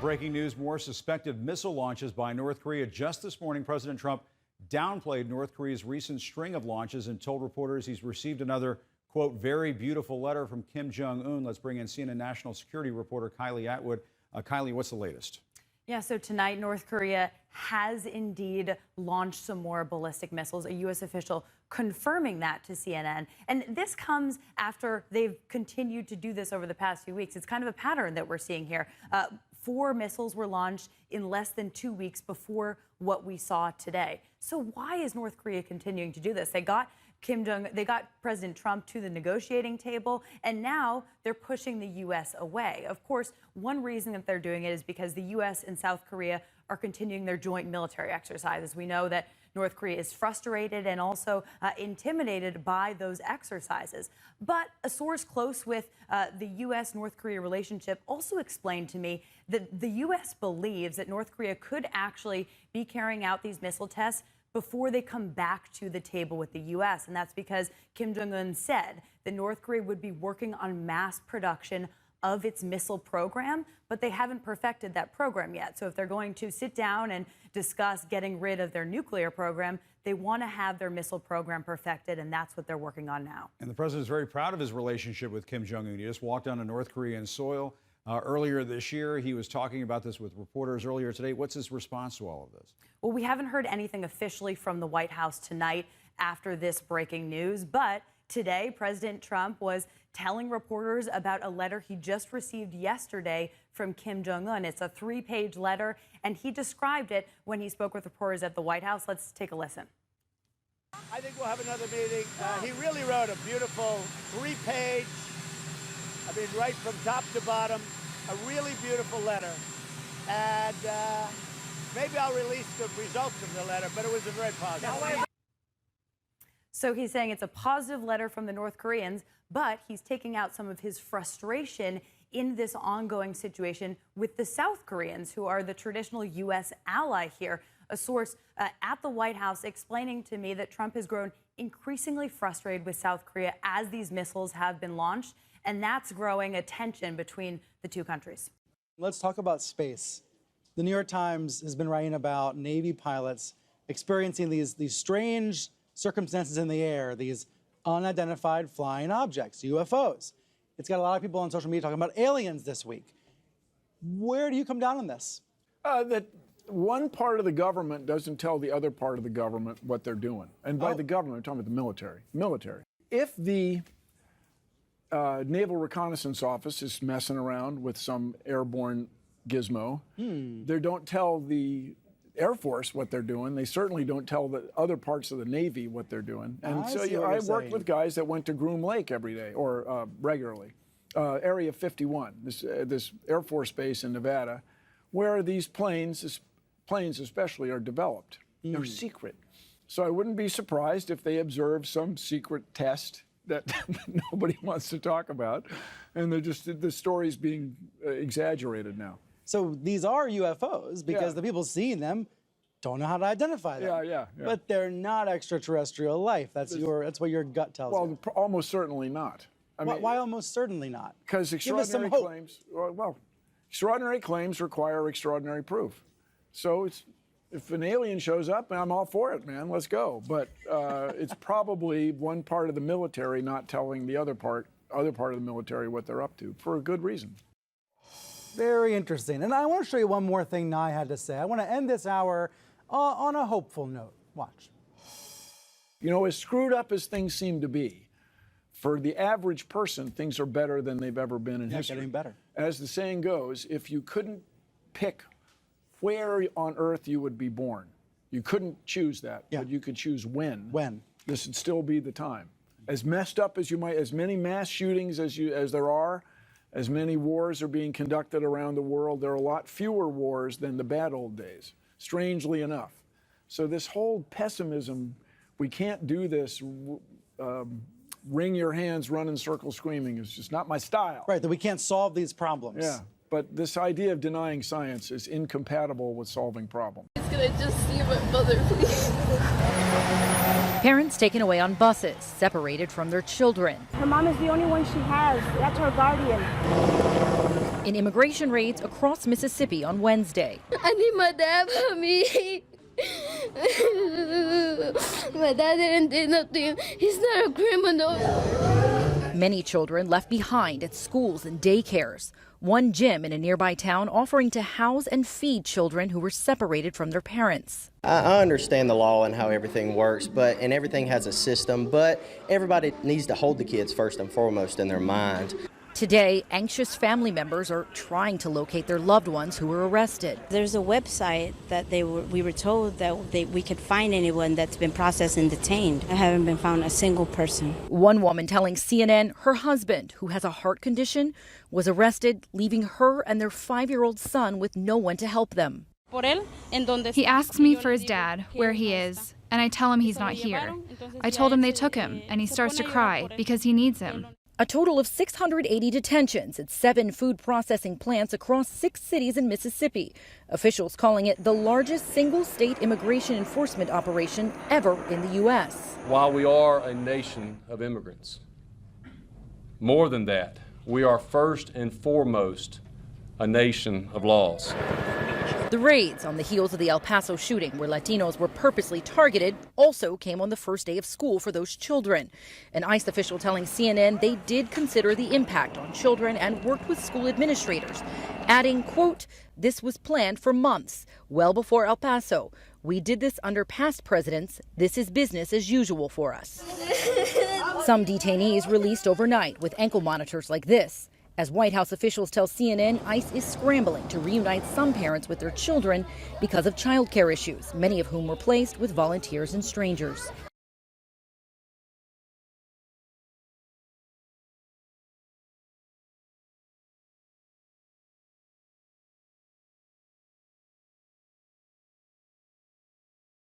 Breaking news, more suspected missile launches by North Korea. Just this morning, President Trump downplayed North Korea's recent string of launches and told reporters he's received another, quote, very beautiful letter from Kim Jong-un. Let's bring in CNN national security reporter Kylie Atwood. Kylie, what's the latest? Yeah, so tonight, North Korea has indeed launched some more ballistic missiles, a U.S. official confirming that to CNN. And this comes after they've continued to do this over the past few weeks. It's kind of a pattern that we're seeing here. 4 missiles were launched in less than 2 weeks before what we saw today. So why is North Korea continuing to do this? They got President Trump to the negotiating table, and now they're pushing the U.S. away. Of course, one reason that they're doing it is because the U.S. and South Korea are continuing their joint military exercises. We know that North Korea is frustrated and also intimidated by those exercises. But a source close with the U.S.-North Korea relationship also explained to me that the U.S. believes that North Korea could actually be carrying out these missile tests before they come back to the table with the U.S. And that's because Kim Jong-un said that North Korea would be working on mass production of its missile program, but they haven't perfected that program yet. So if they're going to sit down and discuss getting rid of their nuclear program, they want to have their missile program perfected, and that's what they're working on now. And the president is very proud of his relationship with Kim Jong-un. He just walked onto North Korean soil earlier this year. He was talking about this with reporters earlier today. What's his response to all of this? Well, we haven't heard anything officially from the White House tonight after this breaking news, but today, President Trump was telling reporters about a letter he just received yesterday from Kim Jong-un. It's a 3-page letter, and he described it when he spoke with reporters at the White House. Let's take a listen. I think we'll have another meeting. He really wrote a beautiful 3-page, right from top to bottom, a really beautiful letter. And maybe I'll release the results of the letter, but it was a very positive. So he's saying it's a positive letter from the North Koreans, but he's taking out some of his frustration in this ongoing situation with the South Koreans, who are the traditional U.S. ally here. A source at the White House explaining to me that Trump has grown increasingly frustrated with South Korea as these missiles have been launched, and that's growing a tension between the two countries. Let's talk about space. The New York Times has been writing about Navy pilots experiencing these strange circumstances in the air, these unidentified flying objects, UFOs. It's got a lot of people on social media talking about aliens this week. Where do you come down on this? That one part of the government doesn't tell the other part of the government what they're doing. And by the government, I'm talking about the military. If the Naval Reconnaissance Office is messing around with some airborne gizmo, they don't tell the Air Force what they're doing. They certainly don't tell the other parts of the Navy what they're doing. And I worked with guys that went to Groom Lake every day, or regularly. Area 51, this Air Force base in Nevada, where these planes especially, are developed. They're secret. So I wouldn't be surprised if they observe some secret test that nobody wants to talk about, and the story's being exaggerated now. So these are UFOs because the people seeing them don't know how to identify them. Yeah. But they're not extraterrestrial life. That's what your gut tells you. Well, almost certainly not. Why almost certainly not? Because extraordinary claims. Well, extraordinary claims require extraordinary proof. So if an alien shows up, I'm all for it, man. Let's go. But it's probably one part of the military not telling the other part of the military what they're up to for a good reason. Very interesting. And I want to show you one more thing Nye had to say. I want to end this hour on a hopeful note. Watch. You know, as screwed up as things seem to be, for the average person, things are better than they've ever been in history. Getting better. As the saying goes, if you couldn't pick where on earth you would be born, you couldn't choose that, but you could choose when. When. This would still be the time. As messed up as you might, as many mass shootings as there are, as many wars are being conducted around the world, there are a lot fewer wars than the bad old days, strangely enough. So this whole pessimism, we can't do this, wring your hands, run in circles screaming, is just not my style. Right, that we can't solve these problems. Yeah, but this idea of denying science is incompatible with solving problems. Could I just see my mother, please? Parents taken away on buses, separated from their children. Her mom is the only one she has. That's her guardian. in immigration raids across Mississippi on Wednesday. I need my dad for me. My dad didn't do nothing. He's not a criminal. Many children left behind at schools and daycares. One gym in a nearby town offering to house and feed children who were separated from their parents. I understand the law and how everything works, and everything has a system, but everybody needs to hold the kids first and foremost in their mind. Today, anxious family members are trying to locate their loved ones who were arrested. There's a website that we were told that we could find anyone that's been processed and detained. I haven't been found a single person. One woman telling CNN her husband, who has a heart condition, was arrested, leaving her and their 5-year-old son with no one to help them. He asks me for his dad, where he is, and I tell him he's not here. I told him they took him, and he starts to cry because he needs him. A total of 680 detentions at 7 food processing plants across 6 cities in Mississippi. Officials calling it the largest single-state immigration enforcement operation ever in the U.S. While we are a nation of immigrants, more than that, we are first and foremost a nation of laws. The raids on the heels of the El Paso shooting, where Latinos were purposely targeted, also came on the first day of school for those children. An ICE official telling CNN they did consider the impact on children and worked with school administrators, adding, quote, "This was planned for months, well before El Paso. We did this under past presidents. This is business as usual for us." Some detainees released overnight with ankle monitors like this. As White House officials tell CNN, ICE is scrambling to reunite some parents with their children because of child care issues, many of whom were placed with volunteers and strangers.